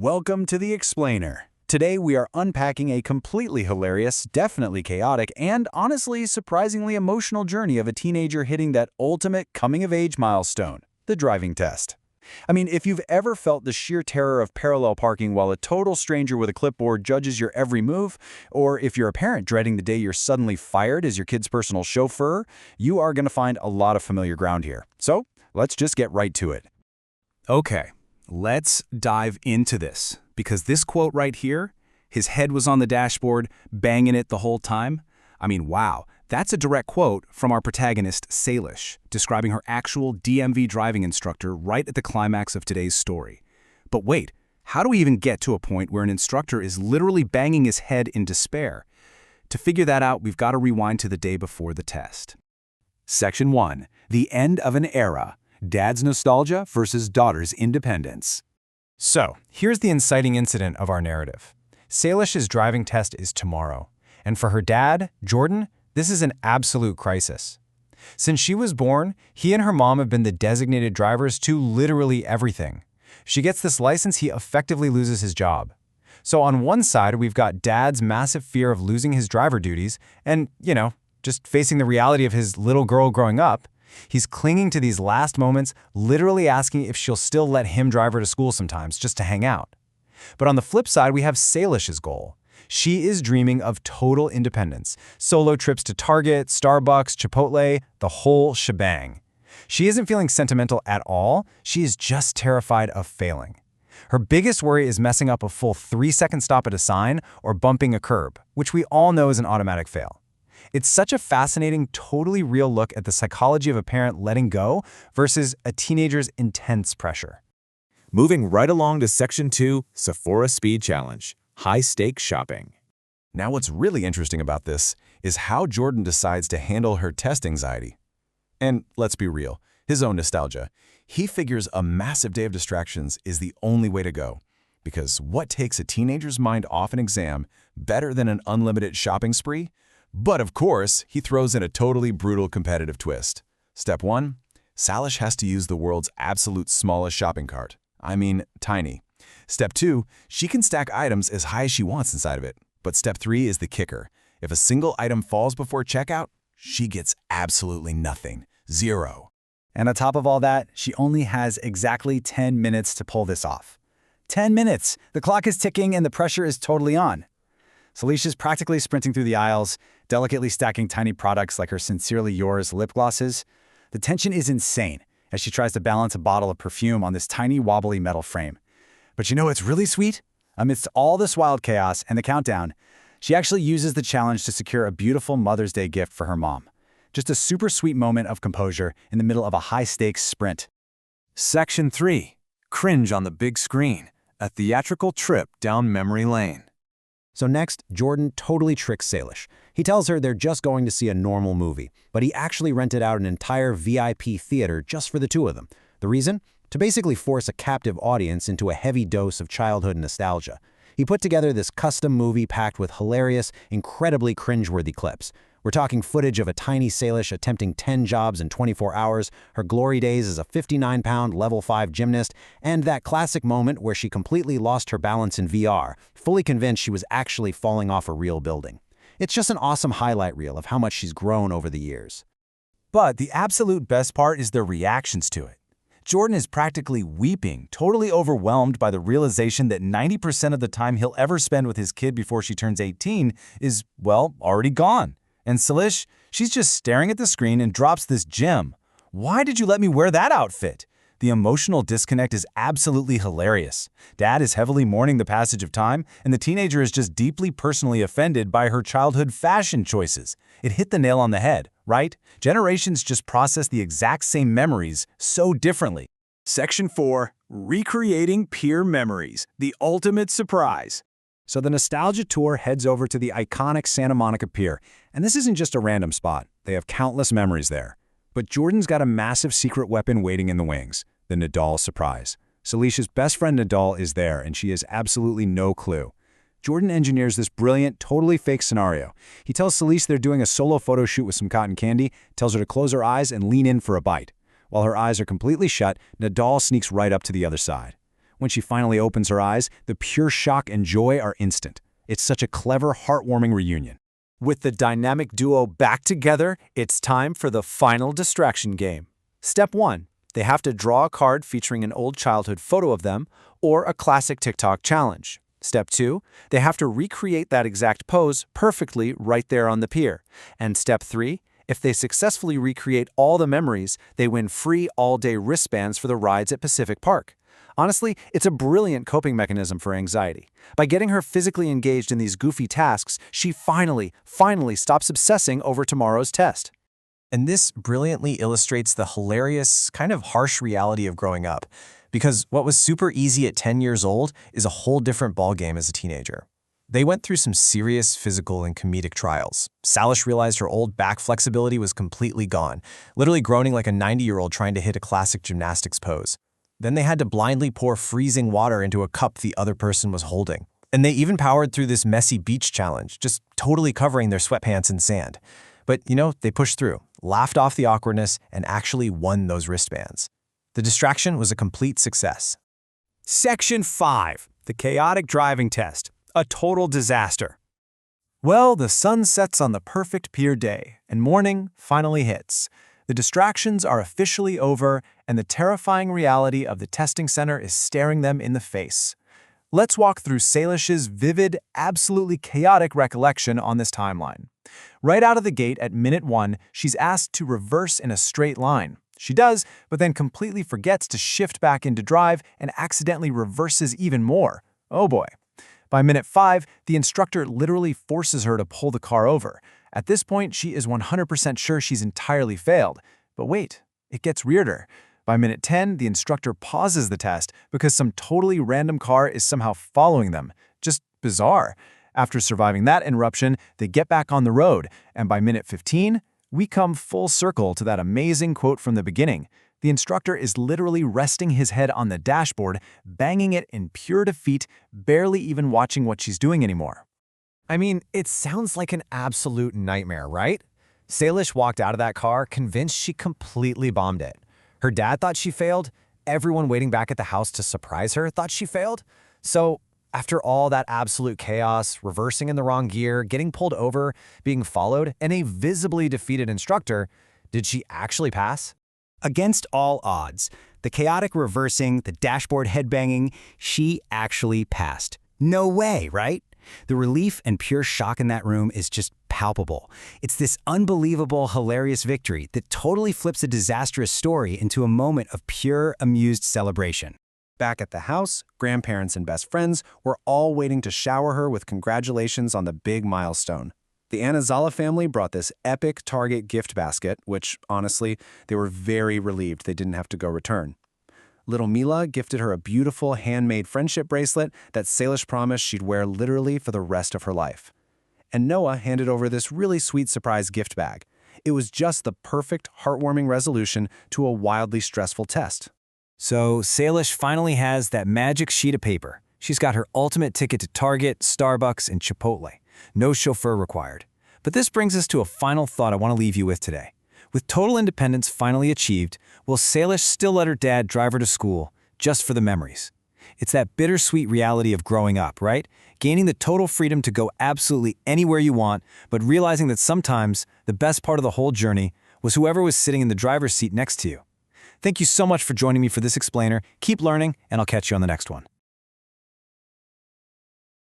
Welcome to The Explainer. Today we are unpacking a completely hilarious, definitely chaotic, and honestly surprisingly emotional journey of a teenager hitting that ultimate coming-of-age milestone, the driving test. I mean, if you've ever felt the sheer terror of parallel parking while a total stranger with a clipboard judges your every move, or if you're a parent dreading the day you're suddenly fired as your kid's personal chauffeur, you are going to find a lot of familiar ground here. So, let's just get right to it. Okay, let's dive into this, because this quote right here, his head was on the dashboard, banging it the whole time. I mean, wow, that's a direct quote from our protagonist, Salish, describing her actual DMV driving instructor right at the climax of today's story. But wait, how do we even get to a point where an instructor is literally banging his head in despair? To figure that out, we've got to rewind to the day before the test. Section 1. The end of an era. Dad's nostalgia versus daughter's independence. So, here's the inciting incident of our narrative. Salish's driving test is tomorrow, and for her dad, Jordan, this is an absolute crisis. Since she was born, he and her mom have been the designated drivers to literally everything. She gets this license, he effectively loses his job. So on one side, we've got Dad's massive fear of losing his driver duties and, just facing the reality of his little girl growing up. He's clinging to these last moments, literally asking if she'll still let him drive her to school sometimes, just to hang out. But on the flip side, we have Salish's goal. She is dreaming of total independence, solo trips to Target, Starbucks, Chipotle, the whole shebang. She isn't feeling sentimental at all, she is just terrified of failing. Her biggest worry is messing up a full 3-second stop at a sign or bumping a curb, which we all know is an automatic fail. It's such a fascinating, totally real look at the psychology of a parent letting go versus a teenager's intense pressure. Moving right along to Section 2, Sephora Speed Challenge, high-stakes shopping. Now what's really interesting about this is how Jordan decides to handle her test anxiety. And let's be real, his own nostalgia. He figures a massive day of distractions is the only way to go. Because what takes a teenager's mind off an exam better than an unlimited shopping spree? But of course, he throws in a totally brutal competitive twist. Step 1. Salish has to use the world's absolute smallest shopping cart. I mean, tiny. Step 2. She can stack items as high as she wants inside of it. But step 3 is the kicker. If a single item falls before checkout, she gets absolutely nothing. 0. And on top of all that, she only has exactly 10 minutes to pull this off. 10 minutes! The clock is ticking and the pressure is totally on. Salish is practically sprinting through the aisles, delicately stacking tiny products like her Sincerely Yours lip glosses. The tension is insane as she tries to balance a bottle of perfume on this tiny wobbly metal frame. But you know what's really sweet? Amidst all this wild chaos and the countdown, she actually uses the challenge to secure a beautiful Mother's Day gift for her mom. Just a super sweet moment of composure in the middle of a high-stakes sprint. Section 3. Cringe on the big screen. A theatrical trip down memory lane. So next, Jordan totally tricks Salish. He tells her they're just going to see a normal movie, but he actually rented out an entire VIP theater just for the two of them. The reason? To basically force a captive audience into a heavy dose of childhood nostalgia. He put together this custom movie packed with hilarious, incredibly cringeworthy clips. We're talking footage of a tiny Salish attempting 10 jobs in 24 hours, her glory days as a 59-pound level 5 gymnast, and that classic moment where she completely lost her balance in VR, fully convinced she was actually falling off a real building. It's just an awesome highlight reel of how much she's grown over the years. But the absolute best part is their reactions to it. Jordan is practically weeping, totally overwhelmed by the realization that 90% of the time he'll ever spend with his kid before she turns 18 is, well, already gone. And Salish, she's just staring at the screen and drops this gem. Why did you let me wear that outfit? The emotional disconnect is absolutely hilarious. Dad is heavily mourning the passage of time, and the teenager is just deeply personally offended by her childhood fashion choices. It hit the nail on the head, right? Generations just process the exact same memories so differently. Section 4. Recreating Pier Memories. The ultimate surprise. So the nostalgia tour heads over to the iconic Santa Monica Pier, and this isn't just a random spot. They have countless memories there. But Jordan's got a massive secret weapon waiting in the wings, the Nidal surprise. Salish's best friend Nidal is there, and she has absolutely no clue. Jordan engineers this brilliant, totally fake scenario. He tells Salish they're doing a solo photo shoot with some cotton candy, tells her to close her eyes and lean in for a bite. While her eyes are completely shut, Nidal sneaks right up to the other side. When she finally opens her eyes, the pure shock and joy are instant. It's such a clever, heartwarming reunion. With the dynamic duo back together, it's time for the final distraction game. Step 1. They have to draw a card featuring an old childhood photo of them or a classic TikTok challenge. Step 2. They have to recreate that exact pose perfectly right there on the pier. And Step 3. If they successfully recreate all the memories, they win free all-day wristbands for the rides at Pacific Park. Honestly, it's a brilliant coping mechanism for anxiety. By getting her physically engaged in these goofy tasks, she finally stops obsessing over tomorrow's test. And this brilliantly illustrates the hilarious, kind of harsh reality of growing up, because what was super easy at 10 years old is a whole different ballgame as a teenager. They went through some serious physical and comedic trials. Salish realized her old back flexibility was completely gone, literally groaning like a 90-year-old trying to hit a classic gymnastics pose. Then they had to blindly pour freezing water into a cup the other person was holding. And they even powered through this messy beach challenge, just totally covering their sweatpants in sand. But, they pushed through, laughed off the awkwardness, and actually won those wristbands. The distraction was a complete success. Section 5. The chaotic driving test. A total disaster. Well, the sun sets on the perfect pier day, and morning finally hits. The distractions are officially over, and the terrifying reality of the testing center is staring them in the face. Let's walk through Salish's vivid, absolutely chaotic recollection on this timeline. Right out of the gate at minute 1, she's asked to reverse in a straight line. She does, but then completely forgets to shift back into drive and accidentally reverses even more. Oh boy. By minute 5, the instructor literally forces her to pull the car over. At this point, she is 100% sure she's entirely failed. But wait, it gets weirder. By minute 10, the instructor pauses the test because some totally random car is somehow following them. Just bizarre. After surviving that interruption, they get back on the road, and by minute 15, we come full circle to that amazing quote from the beginning. The instructor is literally resting his head on the dashboard, banging it in pure defeat, barely even watching what she's doing anymore. I mean, it sounds like an absolute nightmare, right? Salish walked out of that car convinced she completely bombed it. Her dad thought she failed. Everyone waiting back at the house to surprise her thought she failed. So, after all that absolute chaos, reversing in the wrong gear, getting pulled over, being followed, and a visibly defeated instructor, did she actually pass? Against all odds, the chaotic reversing, the dashboard headbanging, she actually passed. No way, right? The relief and pure shock in that room is just palpable. It's this unbelievable, hilarious victory that totally flips a disastrous story into a moment of pure, amused celebration. Back at the house, grandparents and best friends were all waiting to shower her with congratulations on the big milestone. The Anazala family brought this epic Target gift basket, which, honestly, they were very relieved they didn't have to go return. Little Mila gifted her a beautiful handmade friendship bracelet that Salish promised she'd wear literally for the rest of her life. And Noah handed over this really sweet surprise gift bag. It was just the perfect, heartwarming resolution to a wildly stressful test. So Salish finally has that magic sheet of paper. She's got her ultimate ticket to Target, Starbucks, and Chipotle. No chauffeur required. But this brings us to a final thought I want to leave you with today. With total independence finally achieved, will Salish still let her dad drive her to school just for the memories? It's that bittersweet reality of growing up, right? Gaining the total freedom to go absolutely anywhere you want, but realizing that sometimes the best part of the whole journey was whoever was sitting in the driver's seat next to you. Thank you so much for joining me for this explainer. Keep learning, and I'll catch you on the next one.